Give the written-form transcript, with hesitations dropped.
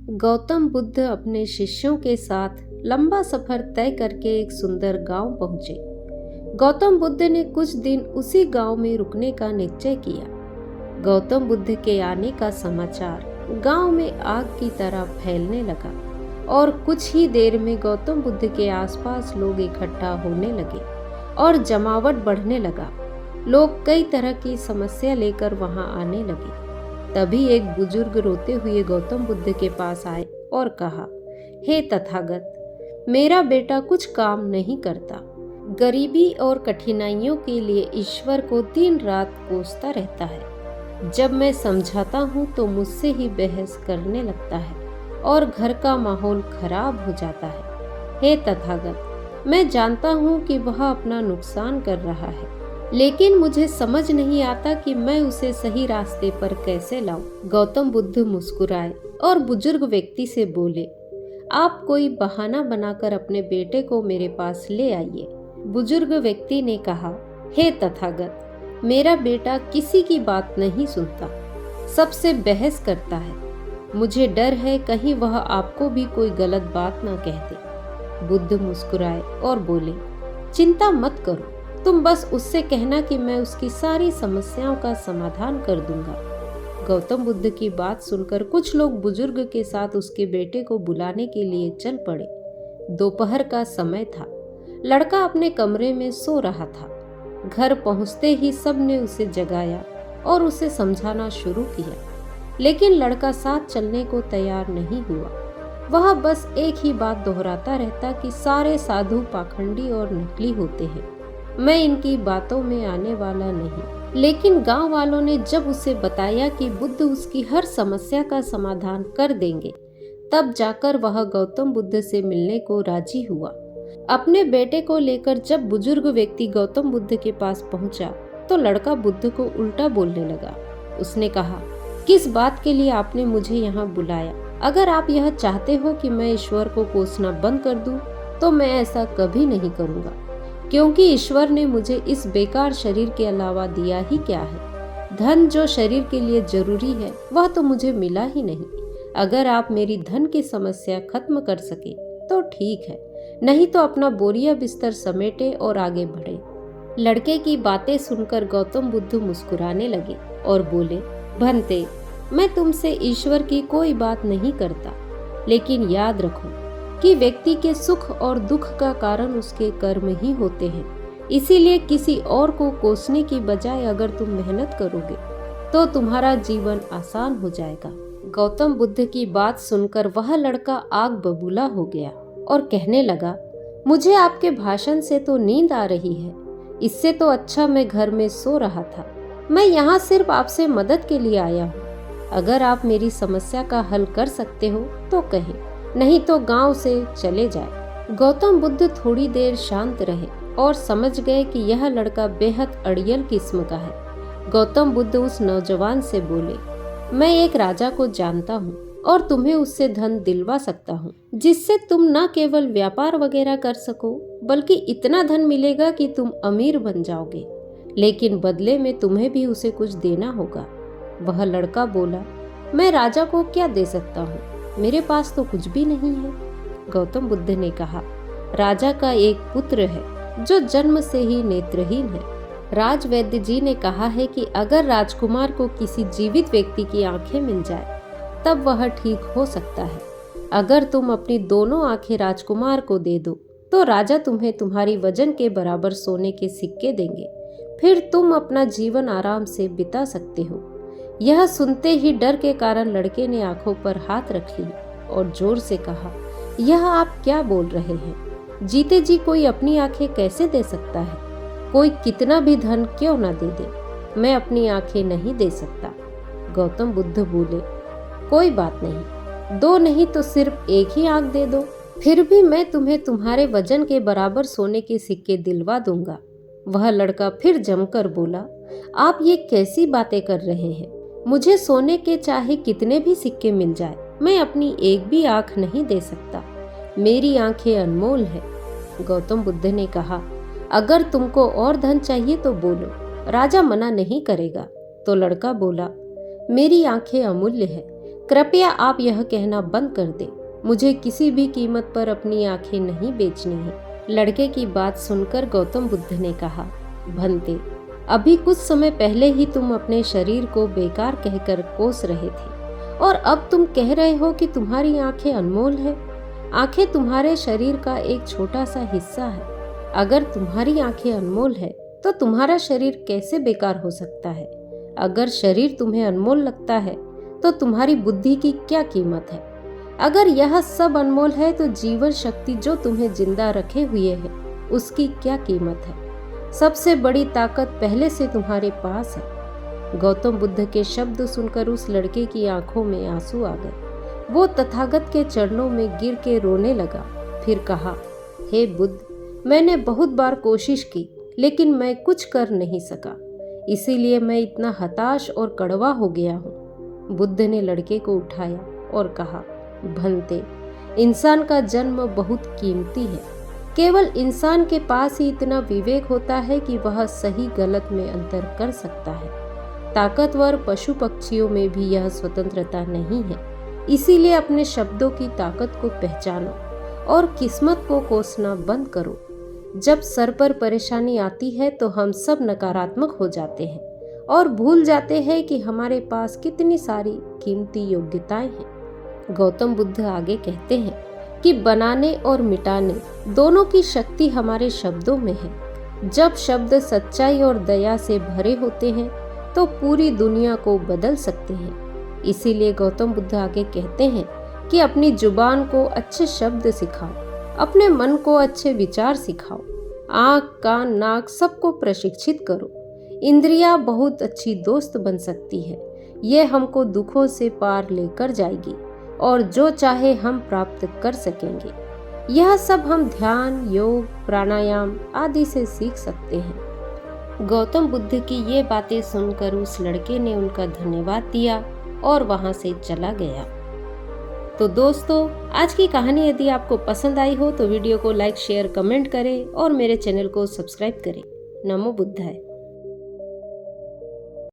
गौतम बुद्ध अपने शिष्यों के साथ लंबा सफर तय करके एक सुंदर गांव पहुंचे। गौतम बुद्ध ने कुछ दिन उसी गांव में रुकने का निश्चय किया। गौतम बुद्ध के आने का समाचार गांव में आग की तरह फैलने लगा और कुछ ही देर में गौतम बुद्ध के आसपास लोग इकट्ठा होने लगे और जमावट बढ़ने लगा। लोग कई तरह की समस्या लेकर वहां आने लगे। तभी एक बुजुर्ग रोते हुए गौतम बुद्ध के पास आए और कहा, हे तथागत, मेरा बेटा कुछ काम नहीं करता। गरीबी और कठिनाइयों के लिए ईश्वर को दिन रात कोसता रहता है। जब मैं समझाता हूँ तो मुझसे ही बहस करने लगता है और घर का माहौल खराब हो जाता है। हे तथागत, मैं जानता हूँ कि वह अपना नुकसान कर रहा है, लेकिन मुझे समझ नहीं आता कि मैं उसे सही रास्ते पर कैसे लाऊं। गौतम बुद्ध मुस्कुराए और बुजुर्ग व्यक्ति से बोले, आप कोई बहाना बनाकर अपने बेटे को मेरे पास ले आइए। बुजुर्ग व्यक्ति ने कहा, हे तथागत, मेरा बेटा किसी की बात नहीं सुनता, सबसे बहस करता है। मुझे डर है कहीं वह आपको भी कोई गलत बात ना कह दे। बुद्ध मुस्कुराए और बोले, चिंता मत करो, तुम बस उससे कहना कि मैं उसकी सारी समस्याओं का समाधान कर दूंगा। गौतम बुद्ध की बात सुनकर कुछ लोग बुजुर्ग के साथ उसके बेटे को बुलाने के लिए चल पड़े। दोपहर का समय था। लड़का अपने कमरे में सो रहा था। घर पहुंचते ही सबने उसे जगाया और उसे समझाना शुरू किया, लेकिन लड़का साथ चलने को तैयार नहीं हुआ। वह बस एक ही बात दोहराता रहता कि सारे साधु पाखंडी और नकली होते हैं, मैं इनकी बातों में आने वाला नहीं। लेकिन गांव वालों ने जब उसे बताया कि बुद्ध उसकी हर समस्या का समाधान कर देंगे, तब जाकर वह गौतम बुद्ध से मिलने को राजी हुआ। अपने बेटे को लेकर जब बुजुर्ग व्यक्ति गौतम बुद्ध के पास पहुंचा, तो लड़का बुद्ध को उल्टा बोलने लगा। उसने कहा, किस बात के लिए आपने मुझे यहाँ बुलाया? अगर आप यह चाहते हो कि मैं ईश्वर को कोसना बंद कर दूं, तो मैं ऐसा कभी नहीं करूँगा, क्योंकि ईश्वर ने मुझे इस बेकार शरीर के अलावा दिया ही क्या है। धन जो शरीर के लिए जरूरी है वह तो मुझे मिला ही नहीं। अगर आप मेरी धन की समस्या खत्म कर सके तो ठीक है, नहीं तो अपना बोरिया बिस्तर समेटे और आगे बढ़े। लड़के की बातें सुनकर गौतम बुद्ध मुस्कुराने लगे और बोले, भंते, मैं तुमसे ईश्वर की कोई बात नहीं करता, लेकिन याद रखो कि व्यक्ति के सुख और दुख का कारण उसके कर्म ही होते हैं। इसीलिए किसी और को कोसने की बजाय अगर तुम मेहनत करोगे तो तुम्हारा जीवन आसान हो जाएगा। गौतम बुद्ध की बात सुनकर वह लड़का आग बबूला हो गया और कहने लगा, मुझे आपके भाषण से तो नींद आ रही है। इससे तो अच्छा मैं घर में सो रहा था। मैं यहाँ सिर्फ आपसे मदद के लिए आया हूँ। अगर आप मेरी समस्या का हल कर सकते हो तो कहें, नहीं तो गांव से चले जाए। गौतम बुद्ध थोड़ी देर शांत रहे और समझ गए कि यह लड़का बेहद अड़ियल किस्म का है। गौतम बुद्ध उस नौजवान से बोले, मैं एक राजा को जानता हूँ और तुम्हें उससे धन दिलवा सकता हूँ, जिससे तुम न केवल व्यापार वगैरह कर सको, बल्कि इतना धन मिलेगा कि तुम अमीर बन जाओगे। लेकिन बदले में तुम्हें भी उसे कुछ देना होगा। वह लड़का बोला, मैं राजा को क्या दे सकता हूँ, मेरे पास तो कुछ भी नहीं है। गौतम बुद्ध ने कहा, राजा का एक पुत्र है जो जन्म से ही नेत्रहीन है। राजवैद्य जी ने कहा है कि अगर राजकुमार को किसी जीवित व्यक्ति की आंखें मिल जाए तब वह ठीक हो सकता है। अगर तुम अपनी दोनों आंखें राजकुमार को दे दो तो राजा तुम्हें तुम्हारी वजन के बराबर सोने के सिक्के देंगे, फिर तुम अपना जीवन आराम से बिता सकते हो। यह सुनते ही डर के कारण लड़के ने आंखों पर हाथ रख ली और जोर से कहा, यह आप क्या बोल रहे हैं? जीते जी कोई अपनी आंखें कैसे दे सकता है? कोई कितना भी धन क्यों ना दे दे, मैं अपनी आंखें नहीं दे सकता। गौतम बुद्ध बोले, कोई बात नहीं, दो नहीं तो सिर्फ एक ही आंख दे दो, फिर भी मैं तुम्हें तुम्हारे वजन के बराबर सोने के सिक्के दिलवा दूंगा। वह लड़का फिर जमकर बोला, आप ये कैसी बातें कर रहे हैं? मुझे सोने के चाहे कितने भी सिक्के मिल जाए, मैं अपनी एक भी आंख नहीं दे सकता। मेरी आंखें अनमोल है। गौतम बुद्ध ने कहा, अगर तुमको और धन चाहिए तो बोलो, राजा मना नहीं करेगा। तो लड़का बोला, मेरी आंखें अमूल्य है, कृपया आप यह कहना बंद कर दें, मुझे किसी भी कीमत पर अपनी आंखें नहीं बेचनी है। लड़के की बात सुनकर गौतम बुद्ध ने कहा, भंते, अभी कुछ समय पहले ही तुम अपने शरीर को बेकार कहकर कोस रहे थे और अब तुम कह रहे हो कि तुम्हारी आंखें अनमोल है। आंखें तुम्हारे शरीर का एक छोटा सा हिस्सा है। अगर तुम्हारी आंखें अनमोल है तो तुम्हारा शरीर कैसे बेकार हो सकता है? अगर शरीर तुम्हें अनमोल लगता है तो तुम्हारी बुद्धि की क्या कीमत है? अगर यह सब अनमोल है तो जीवन शक्ति जो तुम्हें जिंदा रखे हुए है उसकी क्या कीमत है? सबसे बड़ी ताकत पहले से तुम्हारे पास है। गौतम बुद्ध के शब्द सुनकर उस लड़के की आंखों में आंसू आ गए। वो तथागत के चरणों में गिर के रोने लगा। फिर कहा, हे बुद्ध, मैंने बहुत बार कोशिश की लेकिन मैं कुछ कर नहीं सका, इसीलिए मैं इतना हताश और कड़वा हो गया हूँ। बुद्ध ने लड़के को उठाया और कहा, भंते, इंसान का जन्म बहुत कीमती है। केवल इंसान के पास ही इतना विवेक होता है कि वह सही गलत में अंतर कर सकता है। ताकतवर पशु पक्षियों में भी यह स्वतंत्रता नहीं है। इसीलिए अपने शब्दों की ताकत को पहचानो और किस्मत को कोसना बंद करो। जब सर पर परेशानी आती है तो हम सब नकारात्मक हो जाते हैं और भूल जाते हैं कि हमारे पास कितनी सारी कीमती योग्यताएं हैं। गौतम बुद्ध आगे कहते हैं कि बनाने और मिटाने दोनों की शक्ति हमारे शब्दों में है। जब शब्द सच्चाई और दया से भरे होते हैं तो पूरी दुनिया को बदल सकते हैं। इसीलिए गौतम बुद्ध आगे कहते हैं कि अपनी जुबान को अच्छे शब्द सिखाओ, अपने मन को अच्छे विचार सिखाओ, आँख, कान, नाक सबको प्रशिक्षित करो। इंद्रियां बहुत अच्छी दोस्त बन सकती है। ये हमको दुखों से पार लेकर जाएगी और जो चाहे हम प्राप्त कर सकेंगे। यह सब हम ध्यान, योग, प्राणायाम आदि से सीख सकते हैं। गौतम बुद्ध की ये बातें सुनकर उस लड़के ने उनका धन्यवाद दिया और वहां से चला गया। तो दोस्तों, आज की कहानी यदि आपको पसंद आई हो तो वीडियो को लाइक, शेयर, कमेंट करें और मेरे चैनल को सब्सक्राइब करें। नमो बुद्धाय।